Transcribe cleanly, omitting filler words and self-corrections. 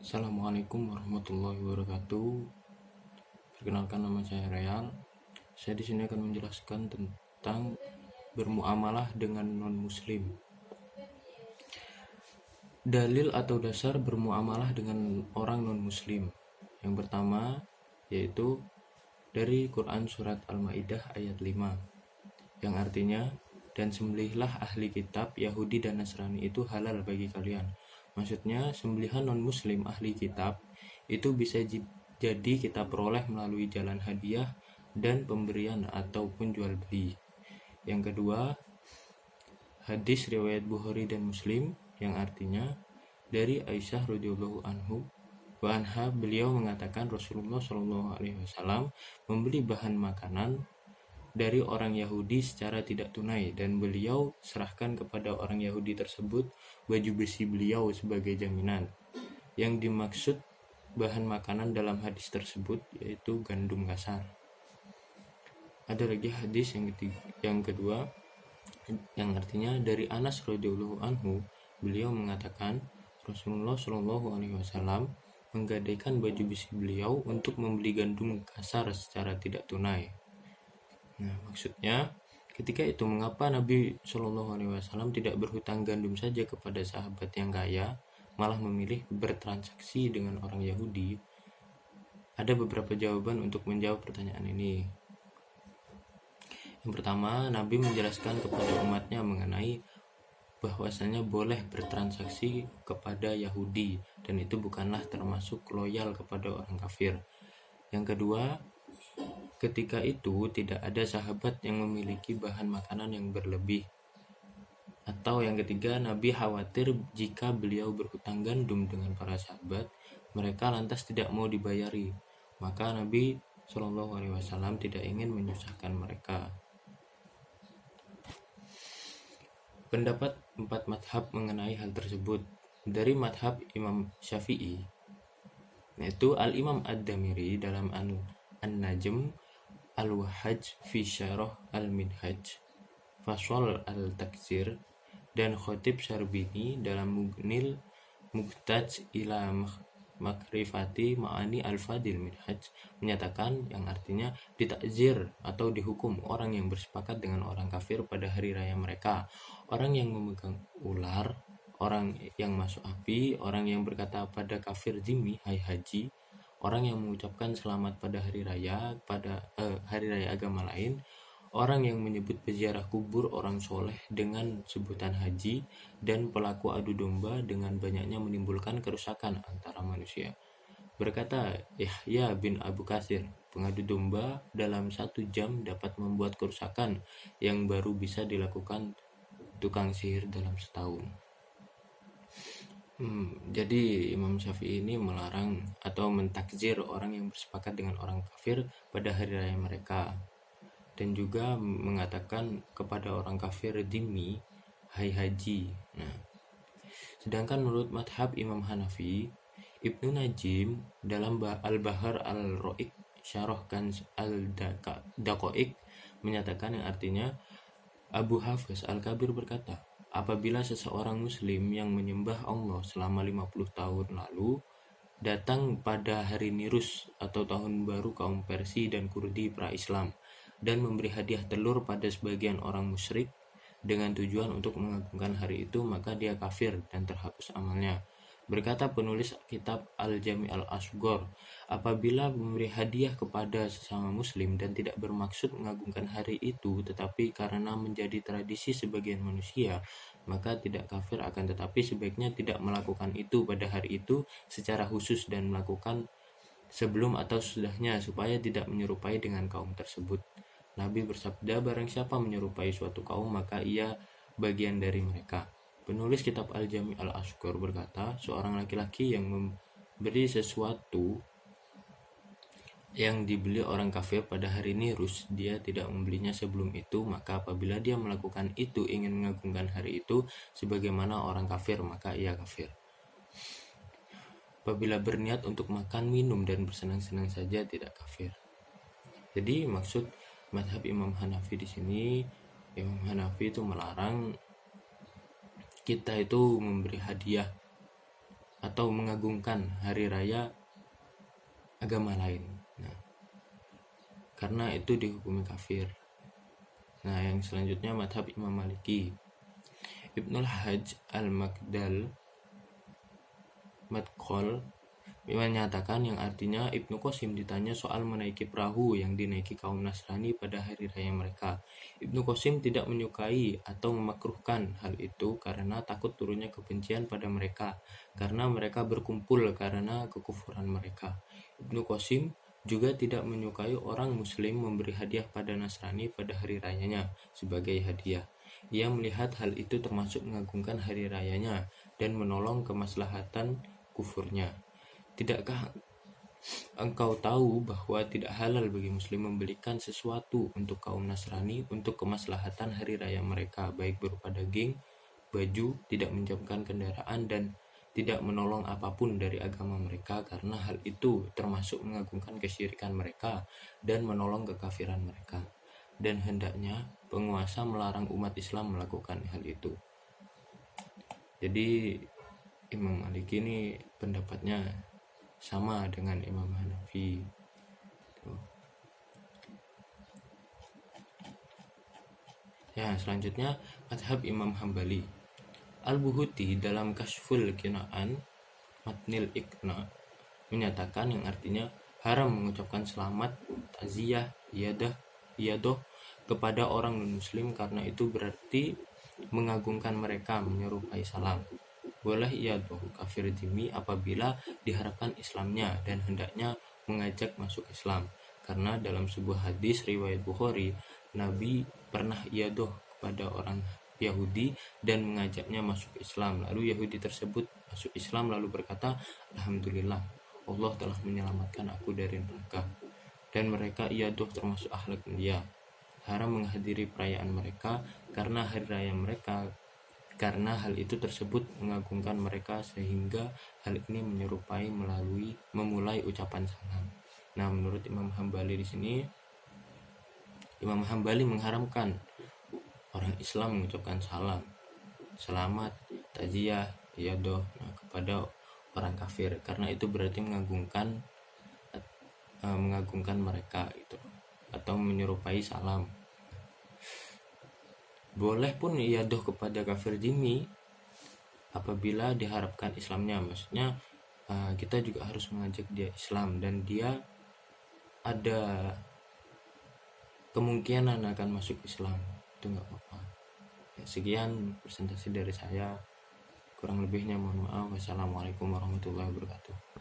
Assalamualaikum warahmatullahi wabarakatuh. Perkenalkan, nama saya Real. Saya di sini akan menjelaskan tentang bermuamalah dengan non-muslim. Dalil atau dasar bermuamalah dengan orang non-muslim. Yang pertama yaitu dari Quran surat Al-Maidah ayat 5, yang artinya, dan sembelihlah ahli kitab Yahudi dan Nasrani itu halal bagi kalian. Maksudnya, sembelihan non-muslim ahli kitab itu bisa jadi kita peroleh melalui jalan hadiah dan pemberian ataupun jual beli. Yang kedua, hadis riwayat Bukhari dan Muslim, yang artinya dari Aisyah radhiyallahu anha, beliau mengatakan Rasulullah Shallallahu alaihi wasallam membeli bahan makanan dari orang Yahudi secara tidak tunai, dan beliau serahkan kepada orang Yahudi tersebut baju besi beliau sebagai jaminan. Yang dimaksud bahan makanan dalam hadis tersebut yaitu gandum kasar. Ada lagi hadis yang kedua, yang artinya dari Anas radhiyallahu anhu, beliau mengatakan Rasulullah Shallallahu alaihi wasallam menggadaikan baju besi beliau untuk membeli gandum kasar secara tidak tunai. Nah, maksudnya ketika itu mengapa Nabi Shallallahu alaihi wasallam tidak berhutang gandum saja kepada sahabat yang kaya, malah memilih bertransaksi dengan orang Yahudi? Ada beberapa jawaban untuk menjawab pertanyaan ini. Yang pertama, Nabi menjelaskan kepada umatnya mengenai bahwasanya boleh bertransaksi kepada Yahudi, dan itu bukanlah termasuk loyal kepada orang kafir. Yang kedua, ketika itu tidak ada sahabat yang memiliki bahan makanan yang berlebih. Atau yang ketiga, Nabi khawatir jika beliau berhutang gandum dengan para sahabat, mereka lantas tidak mau dibayari. Maka Nabi Shallallahu alaihi wasallam tidak ingin menyusahkan mereka. Pendapat 4 madhab mengenai hal tersebut. Dari madhab Imam Syafi'i, yaitu Al-Imam Ad-Damiri dalam An-Najm, Al-Wahhaj fi Syarah Al-Minhaj, Faswal Al-Taksir, dan Khotib Syarbini dalam Mughnil Muhtaj ila Makrifati Ma'ani Al-Fadil Minhaj, menyatakan, yang artinya ditakzir atau dihukum orang yang bersepakat dengan orang kafir pada hari raya mereka, orang yang memegang ular, orang yang masuk api, orang yang berkata pada kafir zimmi, hai haji, orang yang mengucapkan selamat pada hari raya agama lain, orang yang menyebut peziarah kubur orang soleh dengan sebutan haji, dan pelaku adu domba dengan banyaknya menimbulkan kerusakan antara manusia. Berkata Yahya bin Abu Katsir, pengadu domba dalam 1 jam dapat membuat kerusakan yang baru bisa dilakukan tukang sihir dalam setahun. Jadi Imam Syafi'i ini melarang atau mentakzir orang yang bersepakat dengan orang kafir pada hari raya mereka, dan juga mengatakan kepada orang kafir dhimmi, hai haji. Nah, sedangkan menurut madhab Imam Hanafi, Ibnu Najim dalam Al-Bahar Al-Ro'iq Syarah Kanz Al-Daqaiq menyatakan, yang artinya Abu Hafiz Al-Kabir berkata, apabila seseorang muslim yang menyembah Allah selama 50 tahun lalu datang pada hari Nirus atau tahun baru kaum Persia dan Kurdi pra-Islam dan memberi hadiah telur pada sebagian orang musyrik dengan tujuan untuk mengagungkan hari itu, maka dia kafir dan terhapus amalnya. Berkata penulis kitab Al-Jami' Al-Asghar, apabila memberi hadiah kepada sesama muslim dan tidak bermaksud mengagungkan hari itu, tetapi karena menjadi tradisi sebagian manusia, maka tidak kafir, akan tetapi sebaiknya tidak melakukan itu pada hari itu secara khusus dan melakukan sebelum atau sesudahnya supaya tidak menyerupai dengan kaum tersebut. Nabi bersabda, barang siapa menyerupai suatu kaum maka ia bagian dari mereka. Penulis kitab Al-Jami' Al-Asghar berkata, seorang laki-laki yang memberi sesuatu yang dibeli orang kafir pada hari Nirus, dia tidak membelinya sebelum itu, maka apabila dia melakukan itu ingin mengagungkan hari itu sebagaimana orang kafir, maka ia kafir. Apabila berniat untuk makan, minum, dan bersenang-senang saja, tidak kafir. Jadi maksud madhab Imam Hanafi di sini, Imam Hanafi itu melarang kita itu memberi hadiah atau mengagungkan hari raya agama lain. Nah, karena itu dihukumi kafir. Nah, yang selanjutnya madhab Imam Maliki. Ibnul Hajj al-Madkhal menyatakan, yang artinya Ibnu Qasim ditanya soal menaiki perahu yang dinaiki kaum Nasrani pada hari raya mereka. Ibnu Qasim tidak menyukai atau memakruhkan hal itu karena takut turunnya kebencian pada mereka, karena mereka berkumpul karena kekufuran mereka. Ibnu Qasim juga tidak menyukai orang Muslim memberi hadiah pada Nasrani pada hari rayanya sebagai hadiah. Ia melihat hal itu termasuk mengagungkan hari rayanya dan menolong kemaslahatan kufurnya. Tidakkah engkau tahu bahwa tidak halal bagi Muslim membelikan sesuatu untuk kaum Nasrani untuk kemaslahatan hari raya mereka, baik berupa daging, baju, tidak menjamkan kendaraan, dan tidak menolong apapun dari agama mereka, karena hal itu termasuk mengagungkan kesyirikan mereka dan menolong kekafiran mereka. Dan hendaknya penguasa melarang umat Islam melakukan hal itu. Jadi Imam Maliki ini pendapatnya sama dengan Imam Hanafi. Ya, selanjutnya madhab Imam Hambali. Al-Buhuti dalam Kashful Qina'an Matnil Iqna menyatakan, yang artinya haram mengucapkan selamat, takziah, iyadah kepada orang non-muslim karena itu berarti mengagungkan mereka, menyerupai salam. Boleh iyadah kafir dhimmi apabila diharapkan Islamnya dan hendaknya mengajak masuk Islam, karena dalam sebuah hadis riwayat Bukhari, Nabi pernah iyadah kepada orang Yahudi dan mengajaknya masuk Islam. Lalu Yahudi tersebut masuk Islam lalu berkata, Alhamdulillah, Allah telah menyelamatkan aku dari neraka. Dan mereka iyadah termasuk akhlak mulia. Haram menghadiri perayaan mereka karena hari raya mereka, karena hal itu tersebut mengagungkan mereka, sehingga hal ini menyerupai memulai ucapan salam. Nah, menurut Imam Hambali di sini, Imam Hambali mengharamkan orang Islam mengucapkan salam, selamat, takziah, iyadah kepada orang kafir, karena itu berarti mengagungkan mereka itu, atau menyerupai salam. Boleh pun iyadah kepada kafir dhimmi apabila diharapkan Islamnya, maksudnya kita juga harus mengajak dia Islam dan dia ada kemungkinan akan masuk Islam, itu nggak apa-apa. Ya, sekian presentasi dari saya, kurang lebihnya mohon maaf. Wassalamualaikum warahmatullahi wabarakatuh.